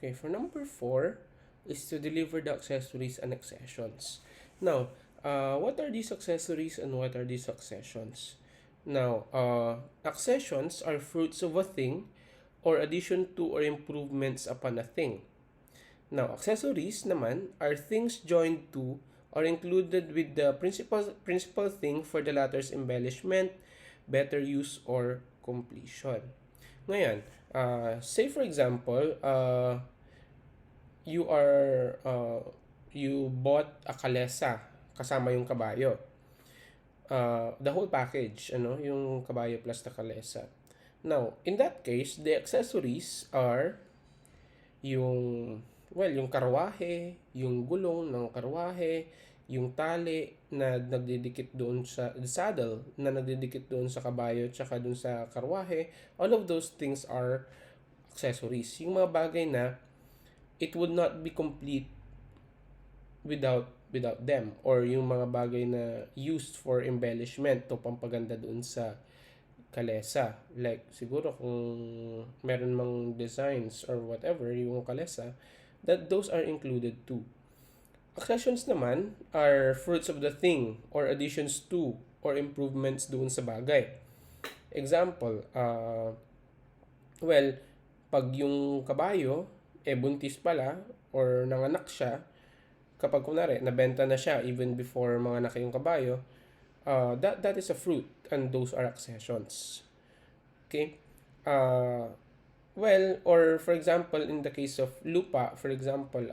Okay, for number 4 is to deliver the accessories and accessions. Now, what are these accessories and what are these accessions? Now, accessions are fruits of a thing or addition to or improvements upon a thing. Now, accessories naman are things joined to or included with the principal thing for the latter's embellishment, better use, or completion. Ngayon, say for example, you are you bought a kalesa kasama yung kabayo. The whole package, yung kabayo plus the kalesa. Now, in that case, the accessories are yung karwahe, yung gulong ng karwahe, yung tali na nagdidikit doon sa saddle na nagdidikit doon sa kabayo tsaka doon sa karwahe. All of those things are accessories. Yung mga bagay na it would not be complete without them, or yung mga bagay na used for embellishment to pampaganda doon sa kalesa. Like siguro kung meron mang designs or whatever yung kalesa, that those are included too. Accessions naman are fruits of the thing or additions to or improvements doon sa bagay. Example, well, pag yung kabayo buntis pala or nanganak siya, kapag kunwari nabenta na siya even before mga anak yung kabayo, that is a fruit and those are accessions. Okay? Well, or for example, in the case of lupa, for example,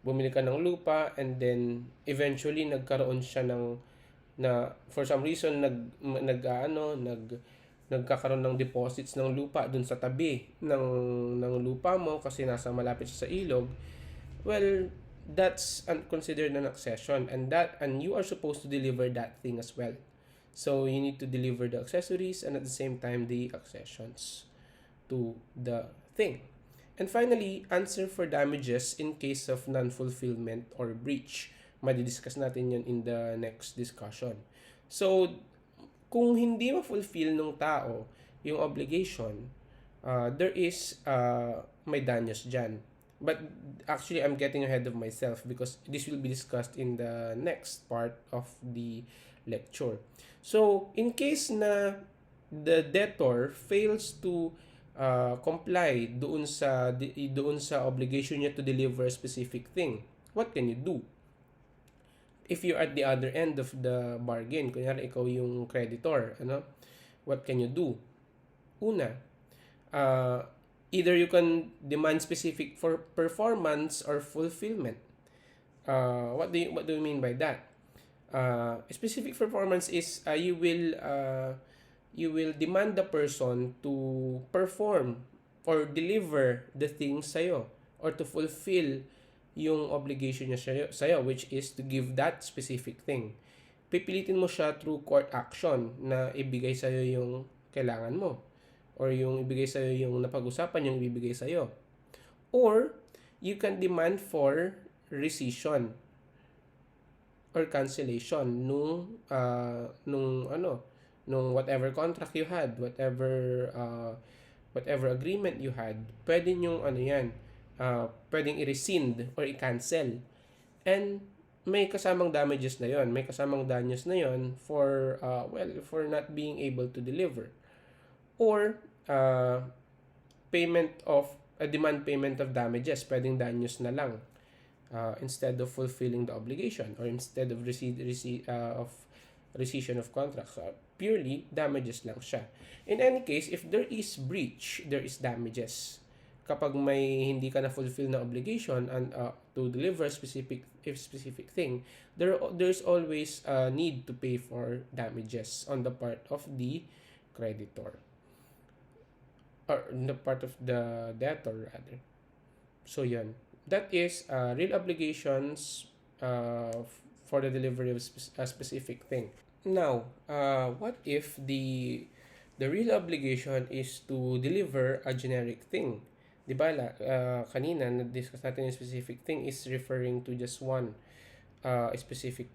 bumili ka ng lupa and then eventually nagkaroon siya na for some reason nagkakaroon ng deposits ng lupa dun sa tabi ng lupa mo kasi nasa malapit siya sa ilog. Well, that's considered an accession, and you are supposed to deliver that thing as well. So you need to deliver the accessories and at the same time the accessions to the thing. And finally, answer for damages in case of non-fulfillment or breach. Madidiscuss natin yun in the next discussion. So, kung hindi ma-fulfill ng tao yung obligation, there is may danyos dyan. But actually, I'm getting ahead of myself because this will be discussed in the next part of the lecture. So, in case na the debtor fails to comply doon sa obligation niya to deliver a specific thing, what can you do? If you're at the other end of the bargain, kunyari ikaw yung creditor, what can you do? Una, either you can demand specific for performance or fulfillment. What do you mean by that? Specific performance is you will demand the person to perform or deliver the things sa'yo or to fulfill yung obligation niya sa'yo, which is to give that specific thing. Pipilitin mo siya through court action na ibigay sa'yo yung kailangan mo or yung ibigay sa'yo yung napag-usapan yung ibibigay sa'yo. Or, you can demand for rescission or cancellation nung whatever contract you had, whatever agreement you had. Pwede yung pwedeng i-rescind or i-cancel. And may kasamang damages na yon, may kasamang danyos na yon for for not being able to deliver. Or demand payment of damages, pwedeng danyos na lang instead of fulfilling the obligation or instead of rescission of contracts. Purely damages lang siya. In any case, if there is breach, there is damages. Kapag may hindi ka na fulfill na obligation and to deliver a specific thing, there's always a need to pay for damages on the part of the creditor or on the part of the debtor rather. So yun, that is real obligations for the delivery of a specific thing. Now, what if the real obligation is to deliver a generic thing? Diba, kanina na-discuss natin yung specific thing is referring to just one specific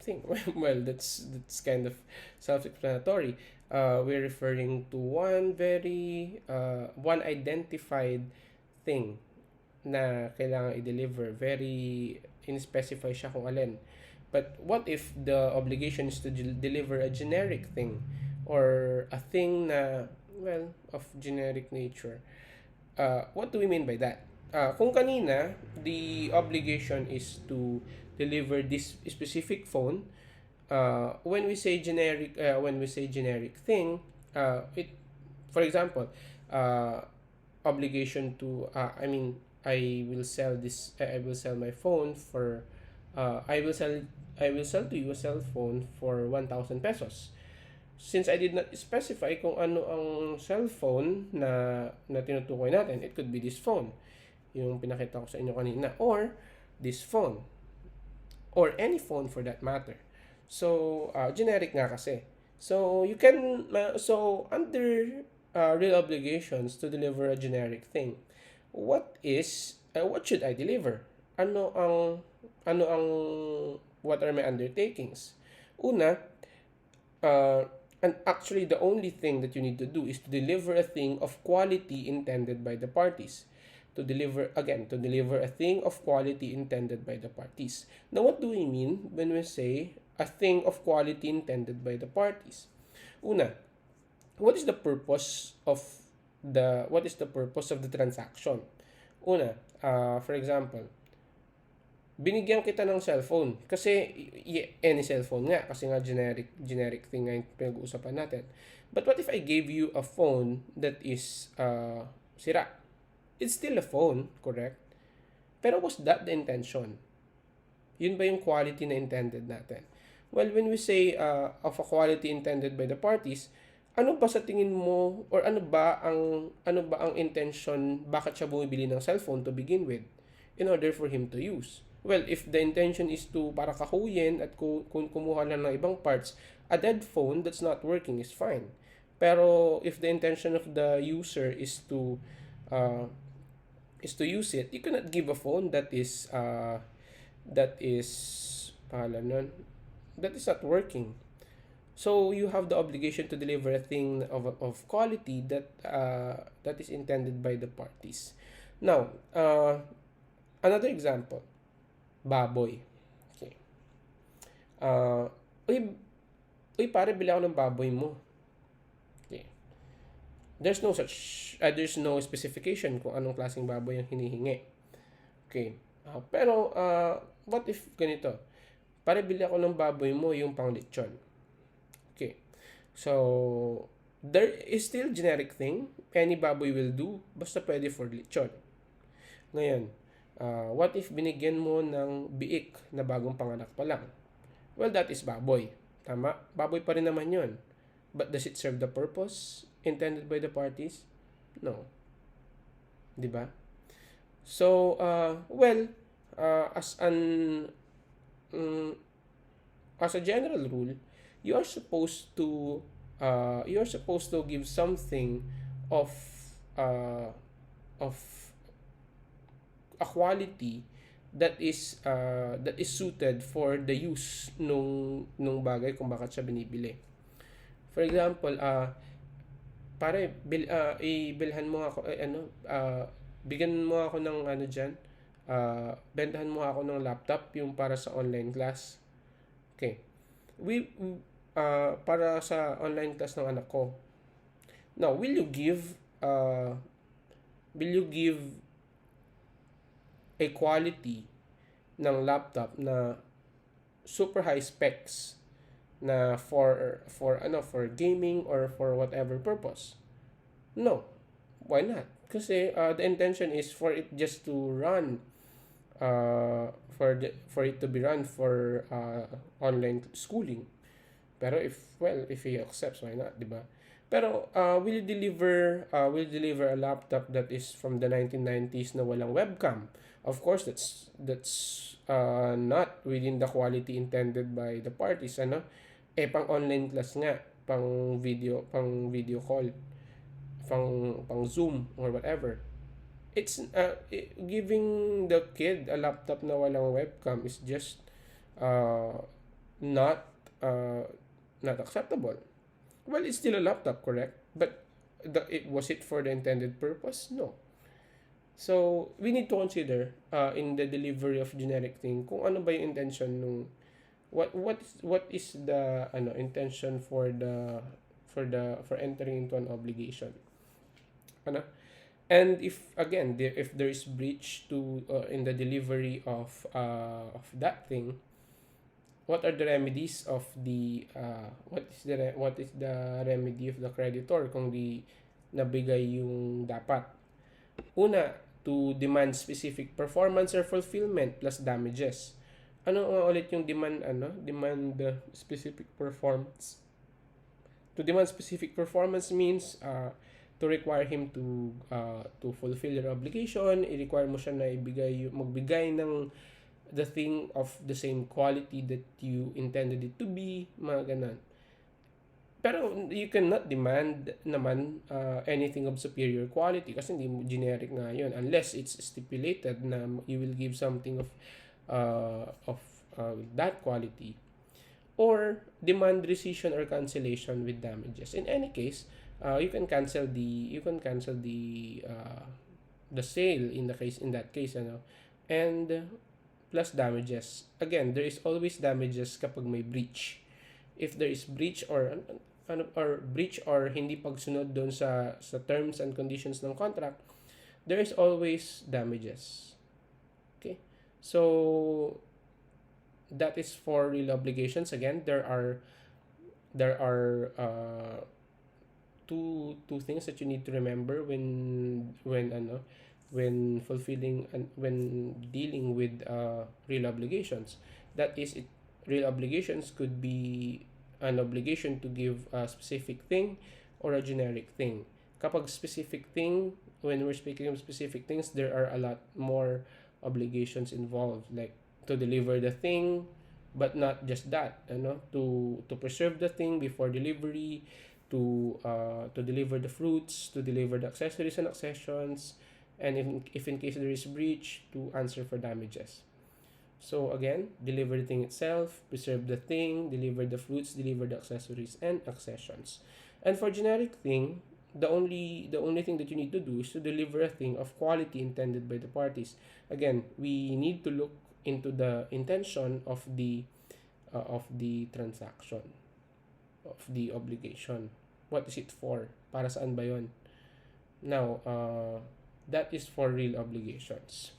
thing. Well, that's kind of self-explanatory. We're referring to one identified thing na kailangan i-deliver. Very in-specify siya kung alin. But what if the obligation is to deliver a generic thing or a thing na, well, of generic nature? What do we mean by that? Kung kanina, the obligation is to deliver this specific phone. When we say generic thing, it, for example, uh, obligation to, I will sell my phone for, I will sell to you a cell phone for 1,000 pesos. Since I did not specify kung ano ang cellphone na tinutukoy natin, it could be this phone, yung pinakita ko sa inyo kanina, or this phone, or any phone for that matter. So, generic nga kasi. So, you can, so, under real obligations to deliver a generic thing, what should I deliver? Ano ang, what are my undertakings? Una, and actually the only thing that you need to do is to deliver a thing of quality intended by the parties. To deliver a thing of quality intended by the parties. Now, what do we mean when we say a thing of quality intended by the parties? Una, what is the purpose of the transaction? Una, for example, binigyan kita ng cellphone kasi any cellphone nga kasi nga generic thing nga yung pinag-uusapan natin. But what if I gave you a phone that is sira? It's still a phone, correct? Pero was that the intention? Yun ba yung quality na intended natin? Well, when we say of a quality intended by the parties, ano ba sa tingin mo, or ano ba ang intention, bakit siya bumibili ng cellphone to begin with in order for him to use? Well, if the intention is to para kahuyin at kung kumuha lang ng ibang parts, a dead phone that's not working is fine. Pero if the intention of the user is to use it, you cannot give a phone that is not working. So you have the obligation to deliver a thing of quality that is intended by the parties. Now, another example, baboy. Okay. Uy, pare, bili ako ng baboy mo. Okay. There's no specification kung anong klaseng baboy ang hinihingi. Okay. Pero, what if ganito? Pare, bili ako ng baboy mo yung pang lechon. Okay. So, there is still generic thing. Any baboy will do. Basta pwede for lechon. Ngayon, what if binigyan mo ng biik na bagong panganak pa lang? Well, that is baboy. Tama? Baboy pa rin naman yun. But does it serve the purpose intended by the parties? No. Diba? So, as a general rule, you are supposed to give something of a quality that is suited for the use nung bagay kung bakit siya binibili. For example, pare, ibilhan mo ako bigyan mo ako ng bentahan mo ako ng laptop yung para sa online class. Okay. Para sa online class ng anak ko. Now, will you give a quality ng laptop na super high specs na for gaming or for whatever purpose? No. Why not? Kasi the intention is for it just to run for it to be run for online schooling. Pero if he accepts, why not, 'di ba? Pero will you deliver a laptop that is from the 1990s na walang webcam? Of course, that's not within the quality intended by the parties, pang online class nga, pang video call, pang Zoom or whatever. It's giving the kid a laptop na walang webcam is just not acceptable. Well, it's still a laptop, correct? But was it for the intended purpose? No. So, we need to consider in the delivery of generic thing kung ano ba yung intention nung what is the intention for for entering into an obligation. Ano? And if again if there is breach to in the delivery of that thing, what are the remedies of the what is the remedy of the creditor kung di nabigay yung dapat? Una, to demand specific performance or fulfillment plus damages. Ano ulit yung demand specific performance? To demand specific performance means to require him to fulfill your obligation, i-require mo siya na magbigay ng the thing of the same quality that you intended it to be, mga ganun. Pero you cannot demand naman anything of superior quality kasi hindi mo generic nga yun unless it's stipulated na you will give something of that quality, or demand rescission or cancellation with damages. In any case, you can cancel the sale in that case, and plus damages. Again, there is always damages kapag may breach. If there is breach or hindi pagsunod doon sa terms and conditions ng contract, there is always damages. Okay? So that is for real obligations. Again, there are two things that you need to remember when fulfilling and when dealing with real obligations. That is, real obligations could be an obligation to give a specific thing or a generic thing. Kapag specific thing, when we're speaking of specific things, there are a lot more obligations involved, like to deliver the thing, but not just that, to preserve the thing before delivery, to deliver the fruits, to deliver the accessories and accessions, and if in case there is breach, to answer for damages. So again, deliver the thing itself, preserve the thing, deliver the fruits, deliver the accessories and accessions. And for generic thing, the only thing that you need to do is to deliver a thing of quality intended by the parties. Again, we need to look into the intention of the transaction, of the obligation. What is it for? Para saan ba 'yon? Now, that is for real obligations.